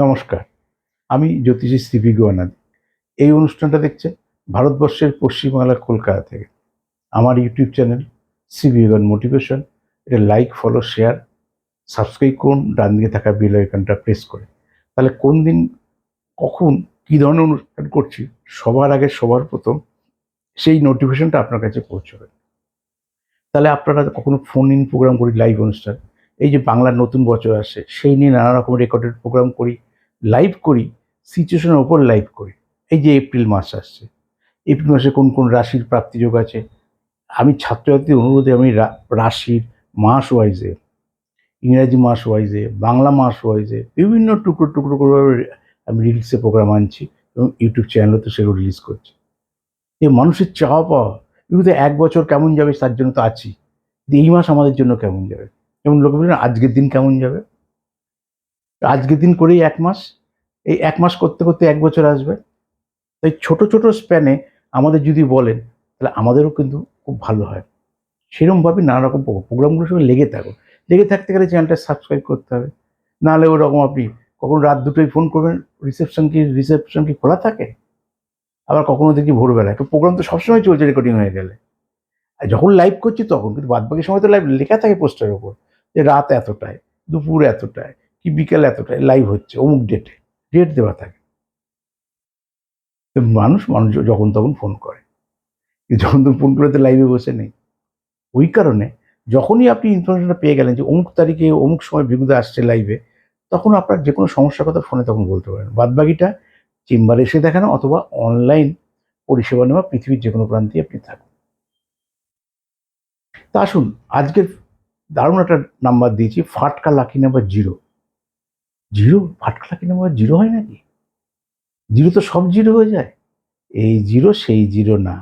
নমস্কার, আমি জ্যোতিষী সিপি গোয়ানাদ। এই অনুষ্ঠানটা দেখছেন ভারতবর্ষের পশ্চিমবাংলার কলকাতা থেকে। আমার YouTube channel CP Goan motivation. এটা লাইক, ফলো, শেয়ার, সাবস্ক্রাইব করুন ডান দিকে থাকা বেল আইকনটা প্রেস করে। তাহলে কোন দিন, কখন, কী ধরনের অনুষ্ঠান করছি সবার আগে, সবার প্রথম সেই নোটিফিকেশনটা আপনার কাছে পৌঁছবে। তাহলে আপনারা কখনো ফোন ইন প্রোগ্রাম করি, লাইভ অনুষ্ঠান, এই যে বাংলার নতুন বছর আসে সেই নিয়ে নানা রকম রেকর্ডেড প্রোগ্রাম করি, লাইভ করি, সিচুয়েশনের ওপর লাইভ করি। এই যে এপ্রিল মাস আসছে, এপ্রিল মাসে কোন কোন রাশির প্রাপ্তিযোগ আছে, আমি ছাত্রছাত্রীর অনুরোধে আমি রাশির মাস ওয়াইজে, ইংরাজি মাস ওয়াইজে, বাংলা মাস ওয়াইজে বিভিন্ন টুকরো টুকরো করে আমি রিলসে প্রোগ্রাম আনছি এবং ইউটিউব চ্যানেলে তো সেগুলো রিলিজ করছি। এই মানুষের চাওয়া পাওয়া, এগুলো তো এক বছর কেমন যাবে তার জন্য তো আছি, এই মাস আমাদের জন্য কেমন যাবে। যেমন লোকে বলেন আজকের দিন কেমন যাবে, আজকের দিন করেই এক মাস, এই এক মাস করতে করতে এক বছর আসবে। তাই ছোট ছোট স্প্যানে আমাদের যদি বলেন তাহলে আমাদেরও কিন্তু খুব ভালো হয়। সেরকমভাবে নানা রকম প্রোগ্রামগুলোর সঙ্গে লেগে থাকো। লেগে থাকতে গেলে চ্যানেলটা সাবস্ক্রাইব করতে হবে। নাহলে ওরকম আপনি কখন রাত দুটোয় ফোন করবেন, রিসেপশন কি খোলা থাকে, আবার কখনো দেখি ভোরবেলায়। তো প্রোগ্রাম তো সবসময় চলছে রেকর্ডিং হয়ে গেলে। আর যখন লাইভ করছি তখন কিন্তু, বাদবাকি সময় তো লাইভ লেখা থাকে পোস্টারের ওপর যে রাত এতটায়, দুপুর এতটায়, কি বিকেল এতটায় লাইভ হচ্ছে অমুক ডেটে, ডেট দেওয়া থাকে। তো মানুষ যখন তখন ফোন করে, যখন তখন ফোন করে তো লাইভে বসে নেই। ওই কারণে যখনই আপনি ইনফরমেশনটা পেয়ে গেলেন যে অমুক তারিখে অমুক সময় বিগুদা আসছে লাইভে, তখন আপনার যে কোনো সমস্যার কথা ফোনে তখন বলতে পারেন। বাদবাকিটা চেম্বারে এসে দেখানো অথবা অনলাইন পরিষেবা নেওয়া, পৃথিবীর যে কোনো প্রান্তে আপনি থাকুন। তা আসুন, আজকের দারুণ একটা নাম্বার দিয়েছি, ফাটকা লাকি নাম্বার 0। জিরো, ফাটকা লাকি নাম্বার 0 হয় নাকি? জিরো তো সব জিরো হয়ে যায়। এই জিরো সেই জিরো না,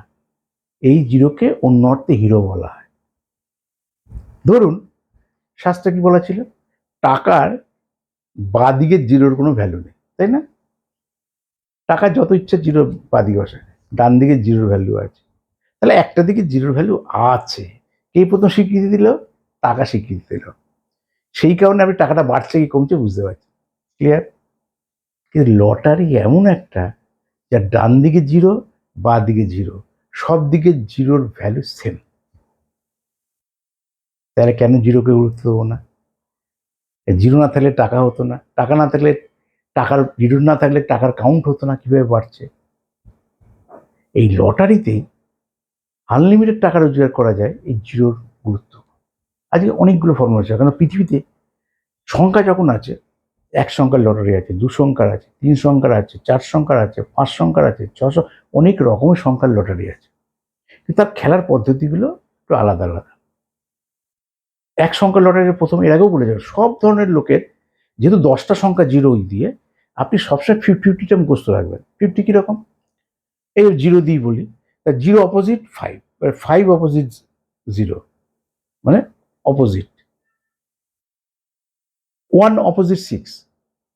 এই জিরোকে অন্য অর্থে হিরো বলা হয়। ধরুন, শাস্ত্রে কি বলা ছিল, টাকার বাদিকের জিরোর কোনো ভ্যালু নেই, তাই না? টাকার যত ইচ্ছা জিরো বাদিকে বসে, ডান দিকে জিরোর ভ্যালু আছে। তাহলে একটা দিকে জিরোর ভ্যালু আছে, কে প্রথম স্বীকৃতি দিল? টাকা স্বীকৃতি দিল। সেই কারণে আপনি টাকাটা বাড়ছে কি কমছে বুঝতে পারছেন। ক্লিয়ার? কিন্তু লটারি এমন একটা, যার ডান দিকে জিরো, বা দিকে জিরো, সব দিকে জিরোর ভ্যালু সেম। তাহলে কেন জিরোকে গুরুত্ব দেবো না? জিরো না থাকলে টাকা হতো না, টাকা না থাকলে টাকার, জিরো না থাকলে টাকার কাউন্ট হতো না, কিভাবে বাড়ছে? এই লটারিতে আনলিমিটেড টাকা রোজগার করা যায়, এই জিরোর গুরুত্ব। আজকে অনেকগুলো ফর্মুলা আছে, কারণ পৃথিবীতে সংখ্যা যখন আছে, এক সংখ্যার লটারি আছে, দু সংখ্যার আছে, তিন সংখ্যার আছে, চার সংখ্যার আছে, পাঁচ সংখ্যার আছে, ছশো, অনেক রকমের সংখ্যার লটারি আছে। কিন্তু তার খেলার পদ্ধতিগুলো একটু আলাদা আলাদা। এক সংখ্যার লটারির প্রথম, এর আগেও বলে যাবে, সব ধরনের লোকের, যেহেতু 10টা সংখ্যা জিরো দিয়ে, আপনি সবসময় 50-50টা মুখস্থ রাখবেন। 50 কিরকম, এই জিরো দিয়ে বলি, জিরো অপোজিট 5, 5 অপোজিট জিরো, মানে opposite. 1 opposite 6,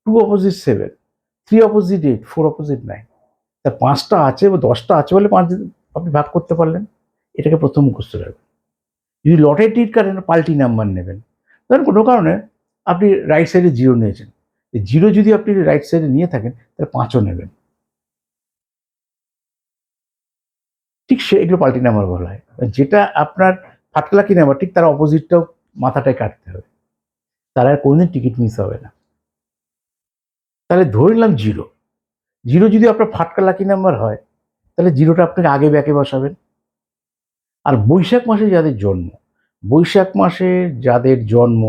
2 opposite 7, 3 opposite 8, 4 opposite 9। তা 5টা আছে বা 10টা আছে বলে 5 আপনি ভাগ করতে পারলেন। এটাকে প্রথম মুখস্থ রাখবেন। যদি লটারি টিকিট কাটেন, পাল্টি নাম্বার নেবেন। ধরেন কোনো কারণে আপনি রাইট সাইডে জিরো নিয়েছেন, জিরো যদি আপনি রাইট সাইডে নিয়ে থাকেন তাহলে 5ও নেবেন। ঠিক সে, এগুলো পাল্টি নাম্বার বলা হয়। যেটা আপনার ফাটকা লাকি নাম্বার, ঠিক তার অপোজিটটাও মাথাটায় কাটতে হবে, তার আর কোনোদিন টিকিট মিস হবে না। তাহলে ধরে নিলাম জিরো, জিরো যদি আপনার ফাটকা লাকি নাম্বার হয়, তাহলে জিরোটা আপনাকে আগে ব্যাকে বসাবেন। আর বৈশাখ মাসে যাদের জন্ম, বৈশাখ মাসে যাদের জন্ম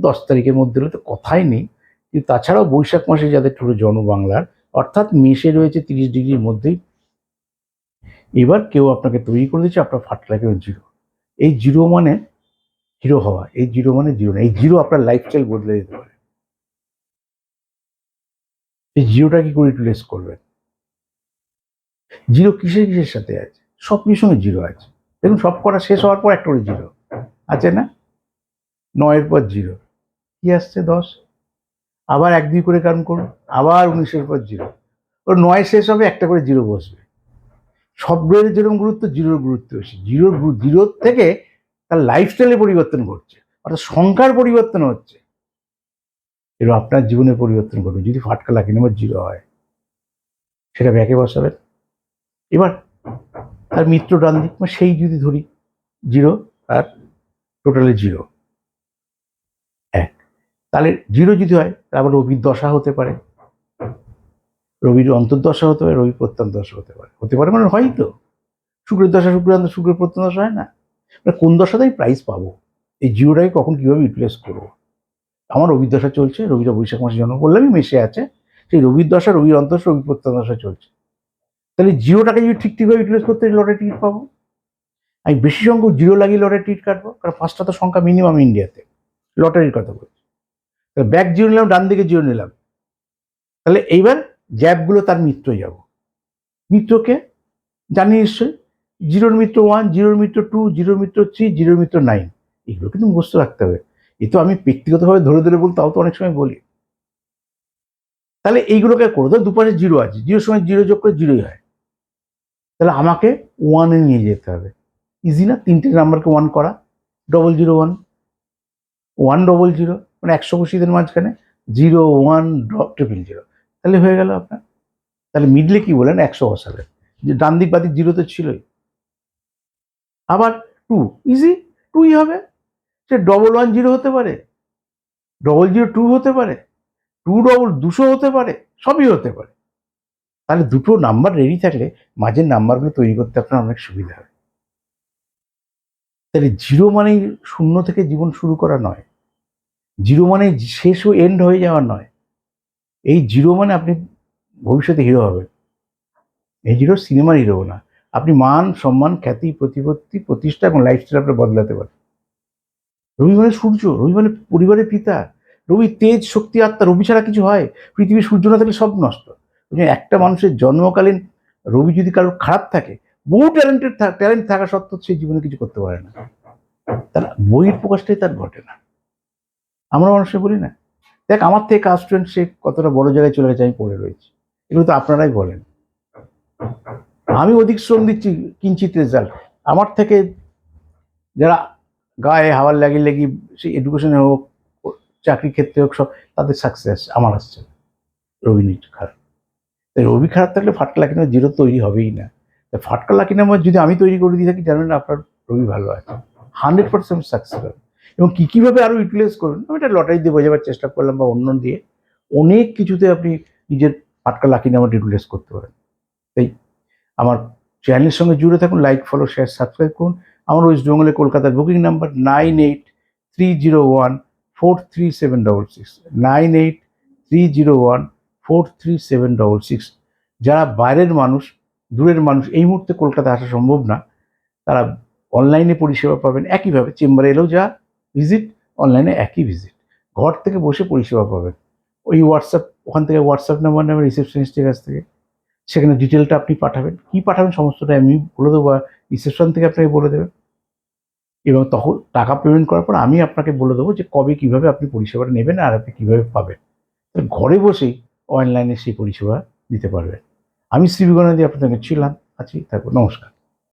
10 তারিখের মধ্যে হলে তো কথাই নেই। কিন্তু তাছাড়াও বৈশাখ মাসে যাদের পুরো জন্ম বাংলার, অর্থাৎ মেসে রয়েছে 30 ডিগ্রির মধ্যেই, এবার কেউ আপনাকে তৈরি করে দিচ্ছে আপনার ফাটকা লাকি জিরো। এই জিরো মানে হিরো হওয়া, এই জিরো মানে জিরো না, এই জিরো আপনার লাইফস্টাইল বদলে দিতে পারে। এই জিরোটা কি করে ইউটিলাইজ করবেন? জিরো কিসের কিসের সাথে আছে? সব কিছুর সঙ্গে জিরো আছে। দেখুন, সব করা শেষ হওয়ার পর একটা করে জিরো আছে না? 9-এর পর জিরো, কি আসছে? 10। আবার 1-2 করে কাউন্ট করুন, আবার 19-এর পর জিরো। ওর 9 শেষ হবে, একটা করে জিরো বসবে। সব গ্রহের যেরকম গুরুত্ব, জিরোর গুরুত্ব বেশি। জিরোর থেকে তার লাইফস্টাইলে পরিবর্তন ঘটছে, অর্থাৎ সংখ্যার পরিবর্তন হচ্ছে। এবার আপনার জীবনে পরিবর্তন ঘটবে যদি ফাটকা লাকি নাম্বার 0 হয়, সেটা ব্যাকে বসাবেন। এবার তার মিত্র ডান দিক, সেই যদি ধরি 0 আর টোটালে 0 1, তাহলে 0 যদি হয় তারপর রবির দশা হতে পারে, রবির অন্তর্দশা হতে পারে, রবি প্রত্যন্ত দশা হতে পারে মানে হয় তো। শুক্রের দশা শুক্রের প্রত্যন্ত দশা হয় না, কোন দশাতেই প্রাইস পাবো, এই 0টাকে কখন কিভাবে ইউটিলাইজ করবো। আমার রবির দশা চলছে, রবিটা বৈশাখ মাসে জন্ম করলামই, মেশে আছে, সেই রবির দশা, রবির অন্তর্দশা, রবি প্রত্যন্ত দশা চলছে। তাহলে 0টাকে যদি ঠিকভাবে ইউটিলাইজ করতে লটারি টিকিট পাবো। আমি বেশি সংখ্যক 0 লাগিয়ে লটারি টিকিট কাটবো, কারণ 5টা তো সংখ্যা মিনিমাম ইন্ডিয়াতে, লটারির কথা বলছি। ব্যাক 0 নিলাম, ডান দিকে 0 নিলাম, তাহলে এইবার গ্যাপগুলো তার মিত্র যাব। মিত্রকে জানি নিশ্চয়ই, 0-র মিত্র 1, 0-র মিত্র 2, 0-র মিত্র 3, 0-র মিত্র 9, এগুলো কিন্তু মুখস্থ রাখতে হবে। এ তো আমি ব্যক্তিগতভাবে ধরে ধরে বলি, তাও তো অনেক সময় বলি। তাহলে এইগুলোকে করো, ধর দুপাশে 0 আছে, 0-র সময় 0 যোগ করে 0ই হয়, তাহলে আমাকে 1-এ নিয়ে যেতে হবে। ইজি না, 3টে নাম্বারকে 1 করা, 001, 100, মানে 125 মাঝখানে 0, 1, 000, তাহলে হয়ে গেল আপনার। তাহলে মিডলে কি বলেন 100 বসাবেন, যে ডান দিক বাদিক 0 তো ছিলই। আবার 2, ইজি, 2ই হবে। সে 110 হতে পারে, 002 হতে পারে, 200 হতে পারে, সবই হতে পারে। তাহলে দুটো নাম্বার রেডি থাকলে মাঝের নাম্বারগুলো তৈরি করতে আপনার অনেক সুবিধা হবে। তাহলে 0 মানেই শূন্য থেকে জীবন শুরু করা নয়, 0 মানে শেষ ও এন্ড হয়ে যাওয়া নয়। এই 0 মানে আপনি ভবিষ্যতে হিরো হবেন, এই 0 সিনেমার হিরো না। আপনি মান, সম্মান, খ্যাতি, প্রতিপত্তি, প্রতিষ্ঠা এবং লাইফস্টাইল আপনি বদলাতে পারেন। রবি মানে সূর্য, রবি মানে পরিবারের পিতা, রবি তেজ, শক্তি, আত্মা। রবি ছাড়া কিছু হয়? পৃথিবীর সূর্য না থাকলে সব নষ্ট। একটা মানুষের জন্মকালীন রবি যদি কারোর খারাপ থাকে, বহু ট্যালেন্ট থাকা সত্ত্বেও সে জীবনে কিছু করতে পারে না, তার বইয়ের প্রকাশটাই তার ঘটে না। আমরা মানুষে বলি না, দেখ আমার থেকে কাজ স্টুডেন্ট সে কতটা বড় জায়গায় চলে গেছে, আমি পড়ে রয়েছি। এগুলো তো আপনারাই বলেন। আমি অধিক শ্রম দিচ্ছি, কিঞ্চিত রেজাল্ট। আমার থেকে যারা গায়ে হাওয়ার লাগিয়ে লাগিয়ে, সেই এডুকেশনে হোক, চাকরি ক্ষেত্রে হোক, সব তাদের সাকসেস আমার আসছে। রবি খারাপ, তাই রবি খারাপ থাকলে ফাটকা লাকি নাম্বার 0 তৈরি হবেই না। ফাটকা লাকি নাম্বার যদি আমি তৈরি করে দিয়ে থাকি, জানেন আপনার রবি ভালো আছে, 100% সাকসেস হবে। এবং কীভাবে আরও ইউটিলাইজ করবেন, আমি এটা লটারি দিয়ে বোঝাবার চেষ্টা করলাম, বা অন্য দিয়ে অনেক কিছুতে আপনি নিজের ফাটকা লাকি নাম্বার ইউটিলাইজ করতে পারেন। তাই আমার চ্যানেলের সঙ্গে জুড়ে থাকুন, লাইক, ফলো, শেয়ার, সাবস্ক্রাইব করুন। আমার ওয়েস্ট বেঙ্গলে কলকাতার বুকিং নাম্বার 9830143766, 9830143766। যারা বাইরের মানুষ, দূরের মানুষ, এই মুহূর্তে কলকাতা আসা সম্ভব না, তারা অনলাইনে পরিষেবা পাবেন। একইভাবে চেম্বারে এলেও যা ভিজিট, অনলাইনে একই ভিজিট, ঘর থেকে বসে পরিষেবা পাবেন। ওই হোয়াটসঅ্যাপ, ওখান থেকে হোয়াটসঅ্যাপ নাম্বার নেবেন রিসেপশনিস্টের কাছ থেকে, সেখানে ডিটেলটা আপনি পাঠাবেন, কি পাঠাবেন সমস্তটা আমি বলে দেবো, বা রিসেপশন থেকে আপনাকে বলে দেবেন। এবং তখন টাকা পেমেন্ট করার পর আমি আপনাকে বলে দেবো যে কবে কীভাবে আপনি পরিষেবাটা নেবেন আর আপনি কীভাবে পাবেন। ঘরে বসেই অনলাইনে সেই পরিষেবা দিতে পারবেন। আমি শ্রী বিগণাদি আপনাদের ছিলাম, আছি, থাকবো। নমস্কার।